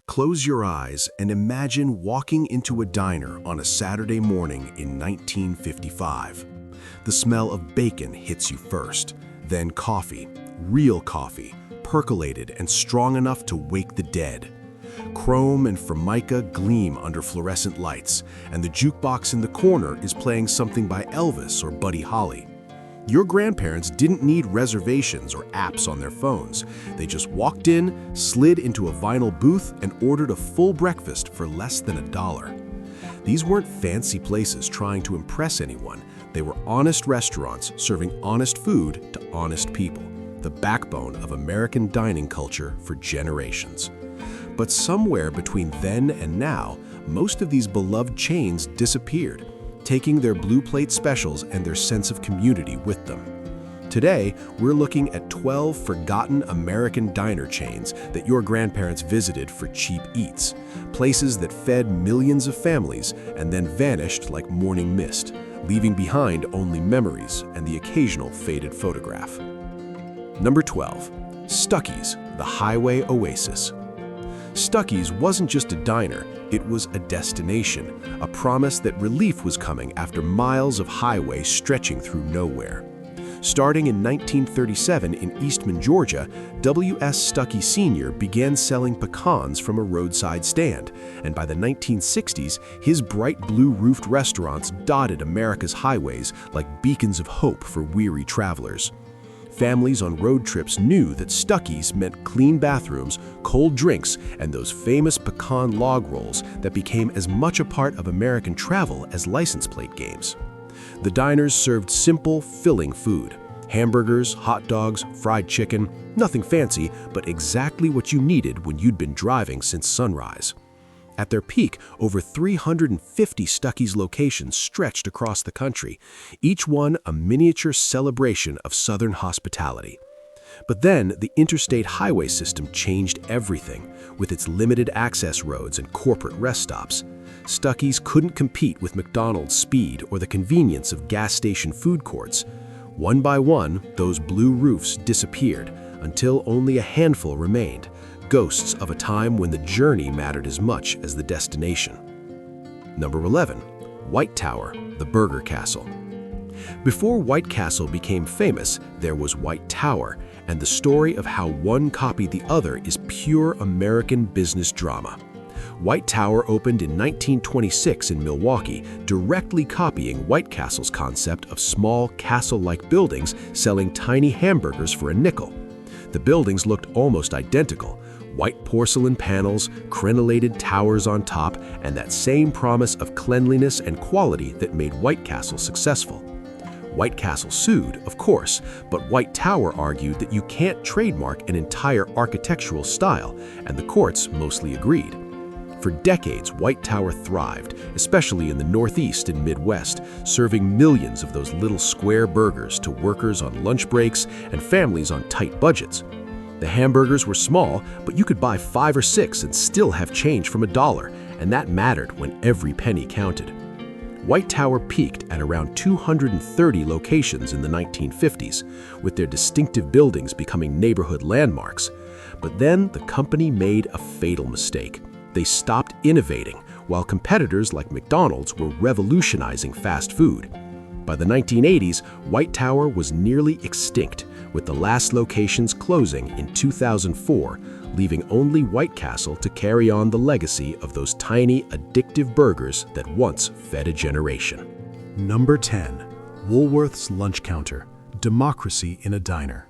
Close your eyes and imagine walking into a diner on a Saturday morning in 1955. The smell of bacon hits you first, then coffee, real coffee, percolated and strong enough to wake the dead. Chrome and formica gleam under fluorescent lights, and the jukebox in the corner is playing something by Elvis or Buddy Holly. Your grandparents didn't need reservations or apps on their phones. They just walked in, slid into a vinyl booth, and ordered a full breakfast for less than $1. These weren't fancy places trying to impress anyone. They were honest restaurants serving honest food to honest people, the backbone of American dining culture for generations. But somewhere between then and now, most of these beloved chains disappeared, taking their blue plate specials and their sense of community with them. Today, we're looking at 12 forgotten American diner chains that your grandparents visited for cheap eats, places that fed millions of families and then vanished like morning mist, leaving behind only memories and the occasional faded photograph. Number 12. Stuckey's, the Highway Oasis. Stuckey's wasn't just a diner, it was a destination, a promise that relief was coming after miles of highway stretching through nowhere. Starting in 1937 in Eastman, Georgia, W.S. Stuckey Sr. began selling pecans from a roadside stand, and by the 1960s, his bright blue-roofed restaurants dotted America's highways like beacons of hope for weary travelers. Families on road trips knew that Stuckey's meant clean bathrooms, cold drinks, and those famous pecan log rolls that became as much a part of American travel as license plate games. The diners served simple, filling food. Hamburgers, hot dogs, fried chicken, nothing fancy, but exactly what you needed when you'd been driving since sunrise. At their peak, over 350 Stuckey's locations stretched across the country, each one a miniature celebration of Southern hospitality. But then, the interstate highway system changed everything, with its limited access roads and corporate rest stops. Stuckey's couldn't compete with McDonald's speed or the convenience of gas station food courts. One by one, those blue roofs disappeared, until only a handful remained, ghosts of a time when the journey mattered as much as the destination. Number 11. White Tower, the Burger Castle. Before White Castle became famous, there was White Tower, and the story of how one copied the other is pure American business drama. White Tower opened in 1926 in Milwaukee, directly copying White Castle's concept of small castle-like buildings selling tiny hamburgers for a nickel. The buildings looked almost identical: white porcelain panels, crenellated towers on top, and that same promise of cleanliness and quality that made White Castle successful. White Castle sued, of course, but White Tower argued that you can't trademark an entire architectural style, and the courts mostly agreed. For decades, White Tower thrived, especially in the Northeast and Midwest, serving millions of those little square burgers to workers on lunch breaks and families on tight budgets. The hamburgers were small, but you could buy 5 or 6 and still have change from $1, and that mattered when every penny counted. White Tower peaked at around 230 locations in the 1950s, with their distinctive buildings becoming neighborhood landmarks. But then the company made a fatal mistake. They stopped innovating, while competitors like McDonald's were revolutionizing fast food. By the 1980s, White Tower was nearly extinct, with the last locations closing in 2004, leaving only White Castle to carry on the legacy of those tiny, addictive burgers that once fed a generation. Number 10. Woolworth's Lunch Counter, Democracy in a Diner.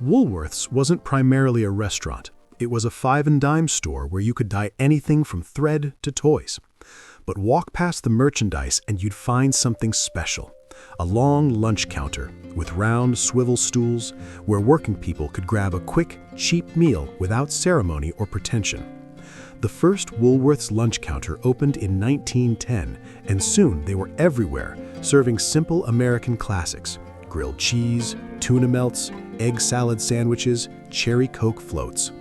Woolworth's wasn't primarily a restaurant. It was a five-and-dime store where you could buy anything from thread to toys. But walk past the merchandise and you'd find something special. A long lunch counter with round swivel stools where working people could grab a quick, cheap meal without ceremony or pretension. The first Woolworth's lunch counter opened in 1910, and soon they were everywhere, serving simple American classics: grilled cheese, tuna melts, egg salad sandwiches, cherry Coke floats.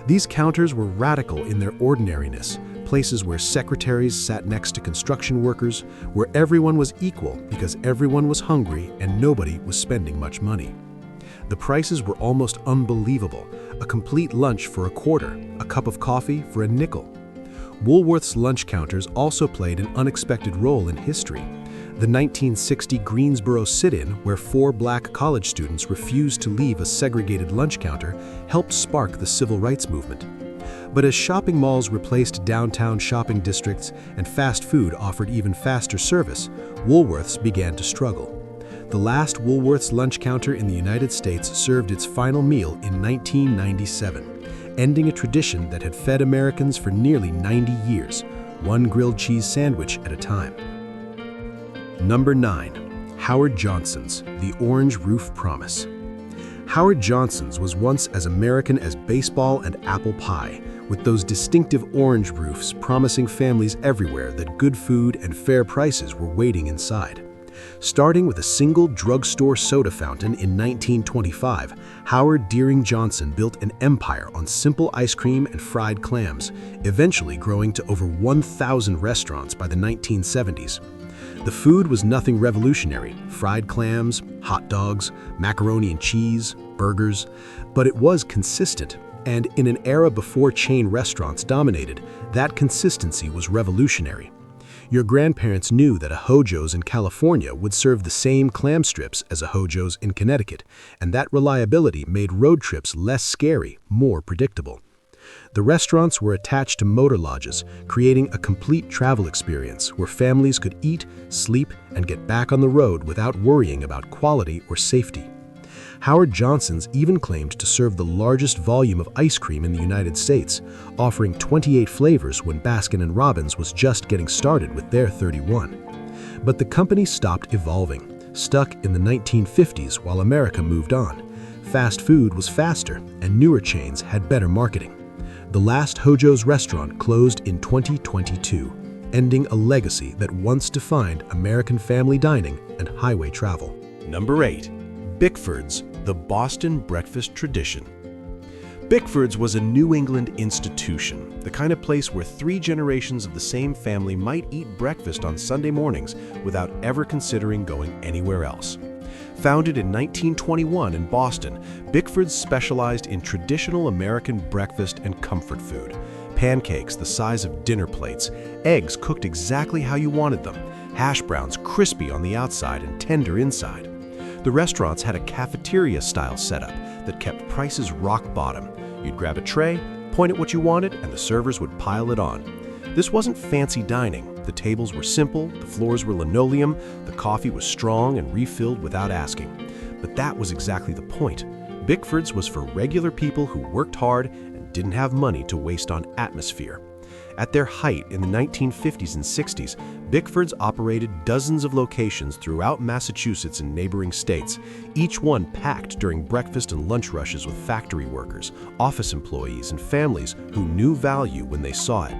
These counters were radical in their ordinariness, places where secretaries sat next to construction workers, where everyone was equal because everyone was hungry and nobody was spending much money. The prices were almost unbelievable. A complete lunch for a quarter, a cup of coffee for a nickel. Woolworth's lunch counters also played an unexpected role in history. The 1960 Greensboro sit-in, where 4 black college students refused to leave a segregated lunch counter, helped spark the civil rights movement. But as shopping malls replaced downtown shopping districts and fast food offered even faster service, Woolworths began to struggle. The last Woolworths lunch counter in the United States served its final meal in 1997, ending a tradition that had fed Americans for nearly 90 years, one grilled cheese sandwich at a time. Number 9. Howard Johnson's The Orange Roof Promise. Howard Johnson's was once as American as baseball and apple pie, with those distinctive orange roofs promising families everywhere that good food and fair prices were waiting inside. Starting with a single drugstore soda fountain in 1925, Howard Deering Johnson built an empire on simple ice cream and fried clams, eventually growing to over 1,000 restaurants by the 1970s. The food was nothing revolutionary: fried clams, hot dogs, macaroni and cheese, burgers, but it was consistent. And in an era before chain restaurants dominated, that consistency was revolutionary. Your grandparents knew that a Hojo's in California would serve the same clam strips as a Hojo's in Connecticut, and that reliability made road trips less scary, more predictable. The restaurants were attached to motor lodges, creating a complete travel experience where families could eat, sleep, and get back on the road without worrying about quality or safety. Howard Johnson's even claimed to serve the largest volume of ice cream in the United States, offering 28 flavors when Baskin & Robbins was just getting started with their 31. But the company stopped evolving, stuck in the 1950s while America moved on. Fast food was faster, and newer chains had better marketing. The last Hojo's restaurant closed in 2022, ending a legacy that once defined American family dining and highway travel. Number 8. Bickford's The Boston Breakfast Tradition. Bickford's was a New England institution, the kind of place where 3 generations of the same family might eat breakfast on Sunday mornings without ever considering going anywhere else. Founded in 1921 in Boston, Bickford's specialized in traditional American breakfast and comfort food. Pancakes the size of dinner plates, eggs cooked exactly how you wanted them, hash browns crispy on the outside and tender inside. The restaurants had a cafeteria-style setup that kept prices rock bottom. You'd grab a tray, point at what you wanted, and the servers would pile it on. This wasn't fancy dining. The tables were simple, the floors were linoleum, the coffee was strong and refilled without asking. But that was exactly the point. Bickford's was for regular people who worked hard and didn't have money to waste on atmosphere. At their height in the 1950s and 60s, Bickford's operated dozens of locations throughout Massachusetts and neighboring states, each one packed during breakfast and lunch rushes with factory workers, office employees, and families who knew value when they saw it.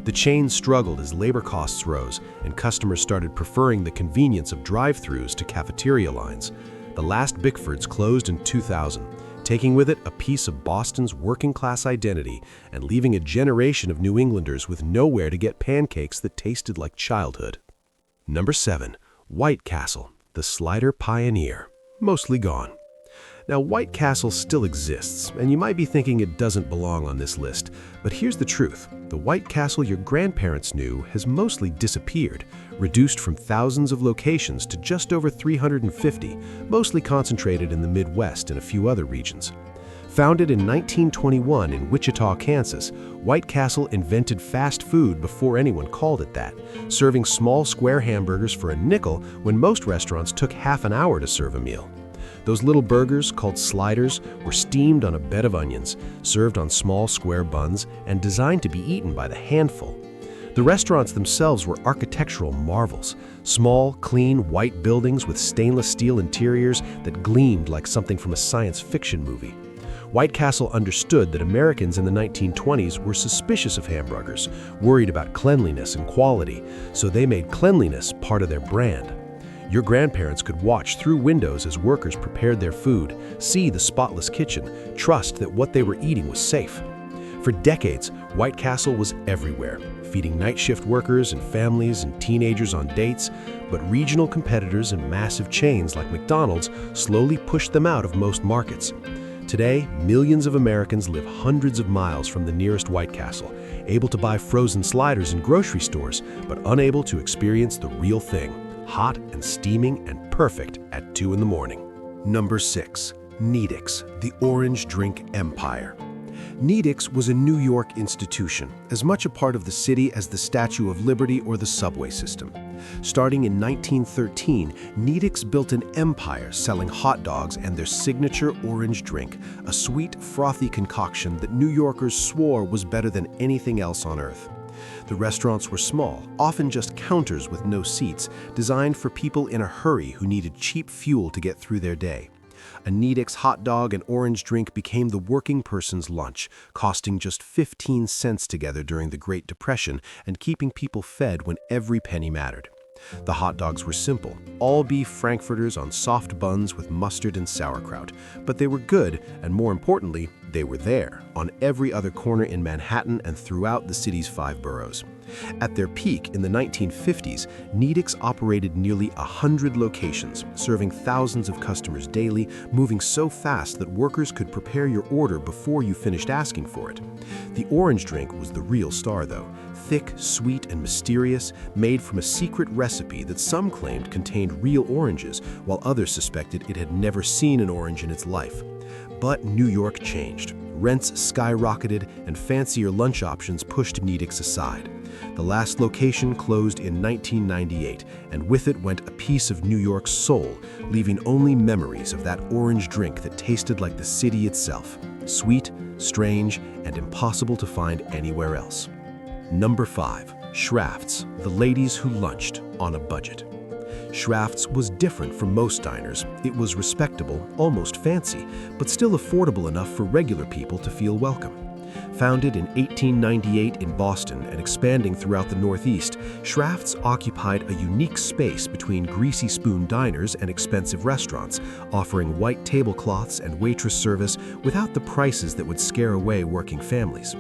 The chain struggled as labor costs rose, and customers started preferring the convenience of drive-thrus to cafeteria lines. The last Bickford's closed in 2000, taking with it a piece of Boston's working-class identity and leaving a generation of New Englanders with nowhere to get pancakes that tasted like childhood. Number 7. White Castle, the Slider Pioneer. Mostly gone. Now, White Castle still exists, and you might be thinking it doesn't belong on this list, but here's the truth. The White Castle your grandparents knew has mostly disappeared, reduced from thousands of locations to just over 350, mostly concentrated in the Midwest and a few other regions. Founded in 1921 in Wichita, Kansas, White Castle invented fast food before anyone called it that, serving small square hamburgers for a nickel when most restaurants took half an hour to serve a meal. Those little burgers, called sliders, were steamed on a bed of onions, served on small square buns, and designed to be eaten by the handful. The restaurants themselves were architectural marvels, small, clean, white buildings with stainless steel interiors that gleamed like something from a science fiction movie. White Castle understood that Americans in the 1920s were suspicious of hamburgers, worried about cleanliness and quality, so they made cleanliness part of their brand. Your grandparents could watch through windows as workers prepared their food, see the spotless kitchen, trust that what they were eating was safe. For decades, White Castle was everywhere, feeding night shift workers and families and teenagers on dates, but regional competitors and massive chains like McDonald's slowly pushed them out of most markets. Today, millions of Americans live hundreds of miles from the nearest White Castle, able to buy frozen sliders in grocery stores, but unable to experience the real thing, hot and steaming and perfect at 2 in the morning. Number 6. Needix, the orange drink empire. Needix was a New York institution, as much a part of the city as the Statue of Liberty or the subway system. Starting in 1913, Needix built an empire selling hot dogs and their signature orange drink, a sweet, frothy concoction that New Yorkers swore was better than anything else on earth. The restaurants were small, often just counters with no seats, designed for people in a hurry who needed cheap fuel to get through their day. A Needix hot dog and orange drink became the working person's lunch, costing just 15 cents together during the Great Depression and keeping people fed when every penny mattered. The hot dogs were simple, all beef frankfurters on soft buns with mustard and sauerkraut, but they were good, and more importantly, they were there, on every other corner in Manhattan and throughout the city's 5 boroughs. At their peak in the 1950s, Needix operated nearly 100 locations, serving thousands of customers daily, moving so fast that workers could prepare your order before you finished asking for it. The orange drink was the real star, though. Thick, sweet, and mysterious, made from a secret recipe that some claimed contained real oranges, while others suspected it had never seen an orange in its life. But New York changed. Rents skyrocketed, and fancier lunch options pushed Needix aside. The last location closed in 1998, and with it went a piece of New York's soul, leaving only memories of that orange drink that tasted like the city itself. Sweet, strange, and impossible to find anywhere else. Number 5. Schrafft's, the ladies who lunched on a budget. Schrafft's was different from most diners. It was respectable, almost fancy, but still affordable enough for regular people to feel welcome. Founded in 1898 in Boston and expanding throughout the Northeast, Schrafft's occupied a unique space between greasy spoon diners and expensive restaurants, offering white tablecloths and waitress service without the prices that would scare away working families.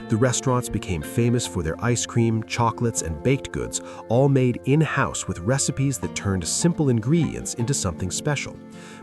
The restaurants became famous for their ice cream, chocolates, and baked goods, all made in-house with recipes that turned simple ingredients into something special.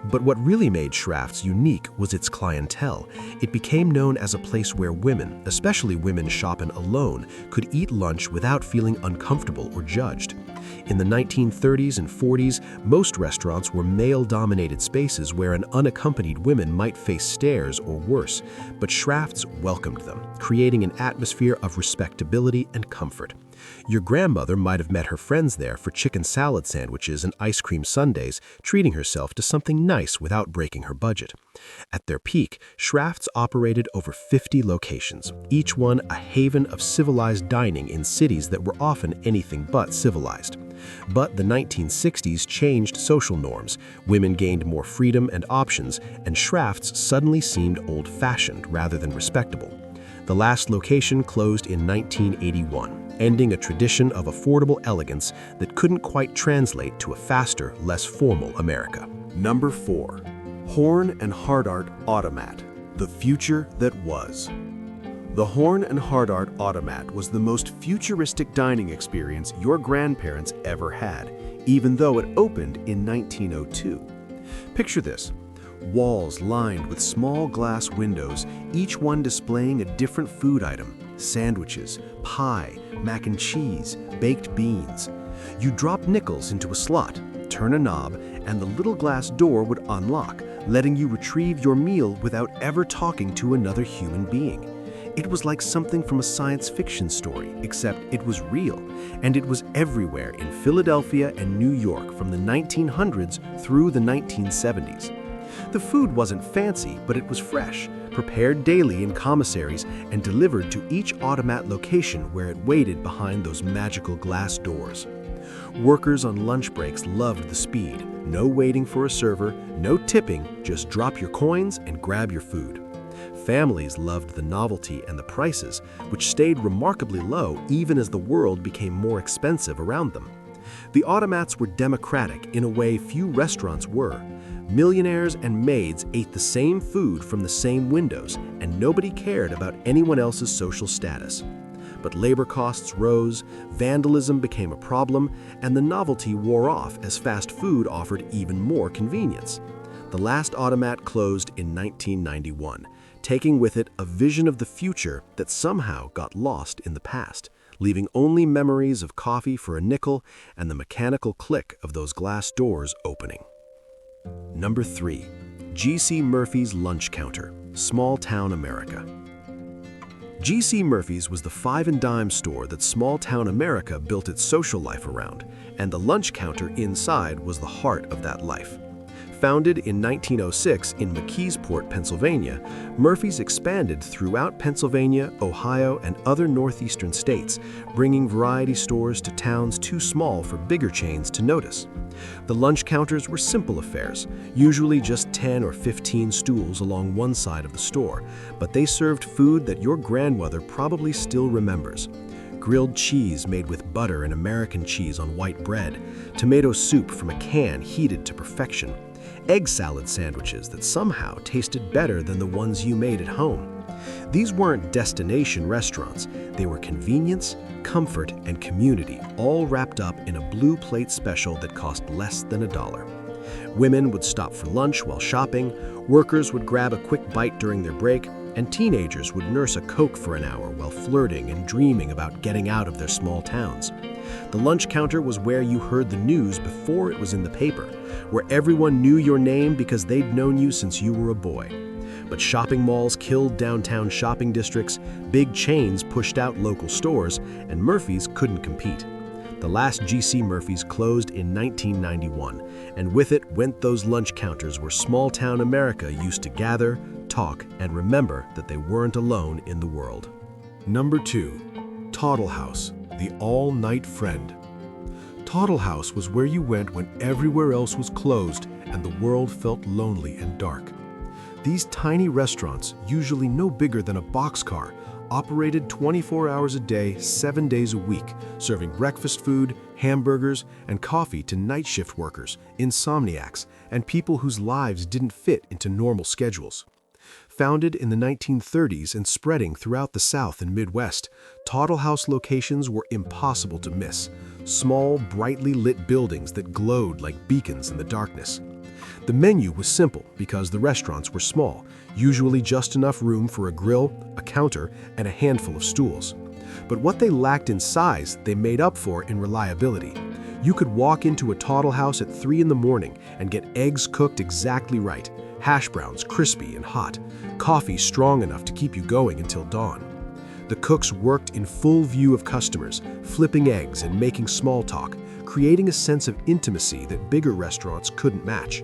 But what really made Schrafft's unique was its clientele. It became known as a place where women, especially women shopping alone, could eat lunch without feeling uncomfortable or judged. In the 1930s and 40s, most restaurants were male-dominated spaces where an unaccompanied woman might face stares or worse, but Schrafft's welcomed them, creating an atmosphere of respectability and comfort. Your grandmother might have met her friends there for chicken salad sandwiches and ice cream sundaes, treating herself to something nice without breaking her budget. At their peak, Schrafft's operated over 50 locations, each one a haven of civilized dining in cities that were often anything but civilized. But the 1960s changed social norms, women gained more freedom and options, and Schrafft's suddenly seemed old-fashioned rather than respectable. The last location closed in 1981, ending a tradition of affordable elegance that couldn't quite translate to a faster, less formal America. Number 4. Horn and Hardart Automat, the future that was. The Horn and Hardart Automat was the most futuristic dining experience your grandparents ever had, even though it opened in 1902. Picture this. Walls lined with small glass windows, each one displaying a different food item: sandwiches, pie, mac and cheese, baked beans. You drop nickels into a slot, turn a knob, and the little glass door would unlock, letting you retrieve your meal without ever talking to another human being. It was like something from a science fiction story, except it was real, and it was everywhere in Philadelphia and New York from the 1900s through the 1970s. The food wasn't fancy, but it was fresh, prepared daily in commissaries and delivered to each automat location where it waited behind those magical glass doors. Workers on lunch breaks loved the speed. No waiting for a server, no tipping, just drop your coins and grab your food. Families loved the novelty and the prices, which stayed remarkably low even as the world became more expensive around them. The automats were democratic in a way few restaurants were. Millionaires and maids ate the same food from the same windows, and nobody cared about anyone else's social status. But labor costs rose, vandalism became a problem, and the novelty wore off as fast food offered even more convenience. The last automat closed in 1991, taking with it a vision of the future that somehow got lost in the past, leaving only memories of coffee for a nickel and the mechanical click of those glass doors opening. Number 3. G.C. Murphy's Lunch Counter, Small Town America. G.C. Murphy's was the five-and-dime store that small-town America built its social life around, and the lunch counter inside was the heart of that life. Founded in 1906 in McKeesport, Pennsylvania, Murphy's expanded throughout Pennsylvania, Ohio, and other northeastern states, bringing variety stores to towns too small for bigger chains to notice. The lunch counters were simple affairs, usually just 10 or 15 stools along one side of the store, but they served food that your grandmother probably still remembers. Grilled cheese made with butter and American cheese on white bread, tomato soup from a can heated to perfection, egg salad sandwiches that somehow tasted better than the ones you made at home. These weren't destination restaurants, they were convenience, comfort, and community, all wrapped up in a blue plate special that cost less than $1. Women would stop for lunch while shopping, workers would grab a quick bite during their break, and teenagers would nurse a Coke for an hour while flirting and dreaming about getting out of their small towns. The lunch counter was where you heard the news before it was in the paper, where everyone knew your name because they'd known you since you were a boy. But shopping malls killed downtown shopping districts, big chains pushed out local stores, and Murphy's couldn't compete. The last G.C. Murphy's closed in 1991, and with it went those lunch counters where small-town America used to gather, talk, and remember that they weren't alone in the world. Number 2. Toddle House, the all-night friend. Toddle House was where you went when everywhere else was closed and the world felt lonely and dark. These tiny restaurants, usually no bigger than a boxcar, operated 24 hours a day, 7 days a week, serving breakfast food, hamburgers, and coffee to night shift workers, insomniacs, and people whose lives didn't fit into normal schedules. Founded in the 1930s and spreading throughout the South and Midwest, Toddle House locations were impossible to miss, small, brightly lit buildings that glowed like beacons in the darkness. The menu was simple because the restaurants were small, usually just enough room for a grill, a counter, and a handful of stools. But what they lacked in size, they made up for in reliability. You could walk into a Toddle House at 3 in the morning and get eggs cooked exactly right, hash browns crispy and hot, coffee strong enough to keep you going until dawn. The cooks worked in full view of customers, flipping eggs and making small talk, creating a sense of intimacy that bigger restaurants couldn't match.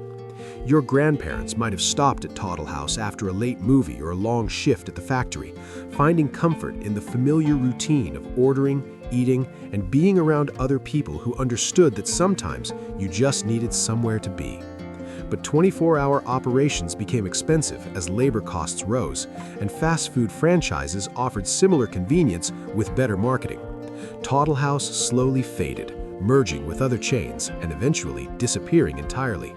Your grandparents might have stopped at Toddle House after a late movie or a long shift at the factory, finding comfort in the familiar routine of ordering, eating, and being around other people who understood that sometimes you just needed somewhere to be. But 24-hour operations became expensive as labor costs rose, and fast food franchises offered similar convenience with better marketing. Toddle House slowly faded, merging with other chains and eventually disappearing entirely,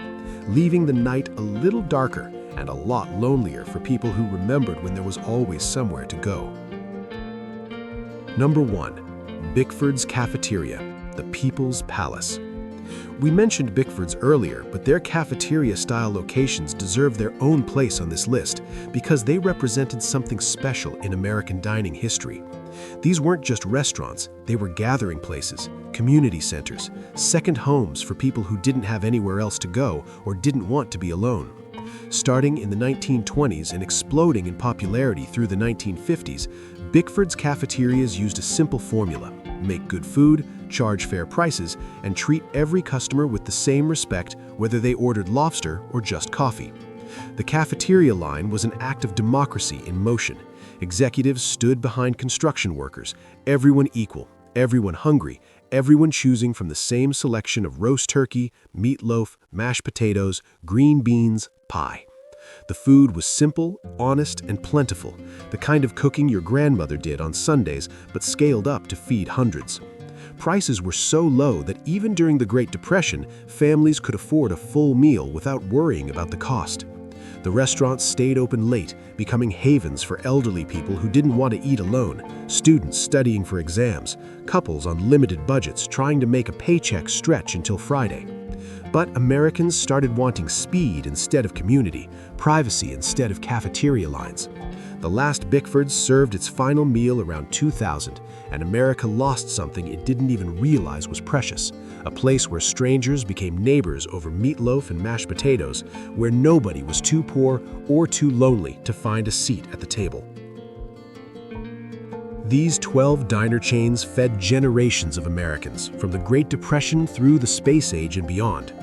leaving the night a little darker and a lot lonelier for people who remembered when there was always somewhere to go. Number 1. Bickford's Cafeteria, the People's Palace. We mentioned Bickford's earlier, but their cafeteria-style locations deserve their own place on this list because they represented something special in American dining history. These weren't just restaurants, they were gathering places, community centers, second homes for people who didn't have anywhere else to go or didn't want to be alone. Starting in the 1920s and exploding in popularity through the 1950s, Bickford's cafeterias used a simple formula: make good food, charge fair prices, and treat every customer with the same respect whether they ordered lobster or just coffee. The cafeteria line was an act of democracy in motion. Executives stood behind construction workers, everyone equal, everyone hungry, everyone choosing from the same selection of roast turkey, meatloaf, mashed potatoes, green beans, pie. The food was simple, honest, and plentiful, the kind of cooking your grandmother did on Sundays but scaled up to feed hundreds. Prices were so low that even during the Great Depression, families could afford a full meal without worrying about the cost. The restaurants stayed open late, becoming havens for elderly people who didn't want to eat alone, students studying for exams, couples on limited budgets trying to make a paycheck stretch until Friday. But Americans started wanting speed instead of community, privacy instead of cafeteria lines. The last Bickford's served its final meal around 2000, and America lost something it didn't even realize was precious, a place where strangers became neighbors over meatloaf and mashed potatoes, where nobody was too poor or too lonely to find a seat at the table. These 12 diner chains fed generations of Americans, from the Great Depression through the space age and beyond.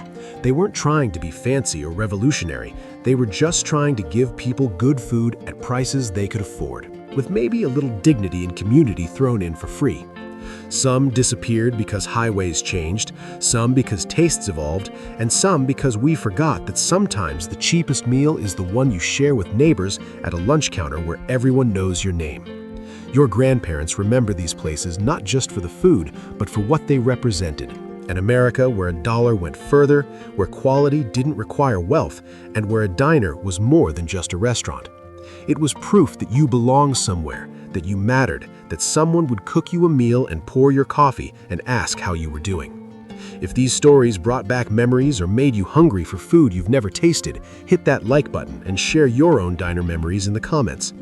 They weren't trying to be fancy or revolutionary, they were just trying to give people good food at prices they could afford, with maybe a little dignity and community thrown in for free. Some disappeared because highways changed, some because tastes evolved, and some because we forgot that sometimes the cheapest meal is the one you share with neighbors at a lunch counter where everyone knows your name. Your grandparents remember these places not just for the food, but for what they represented. An America where a dollar went further, where quality didn't require wealth, and where a diner was more than just a restaurant. It was proof that you belonged somewhere, that you mattered, that someone would cook you a meal and pour your coffee and ask how you were doing. If these stories brought back memories or made you hungry for food you've never tasted, hit that like button and share your own diner memories in the comments.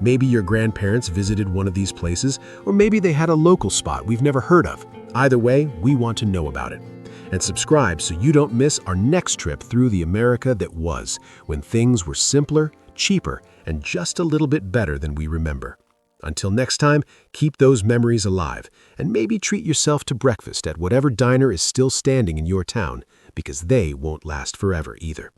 Maybe your grandparents visited one of these places, or maybe they had a local spot we've never heard of. Either way, we want to know about it. And subscribe so you don't miss our next trip through the America that was, when things were simpler, cheaper, and just a little bit better than we remember. Until next time, keep those memories alive, and maybe treat yourself to breakfast at whatever diner is still standing in your town, because they won't last forever either.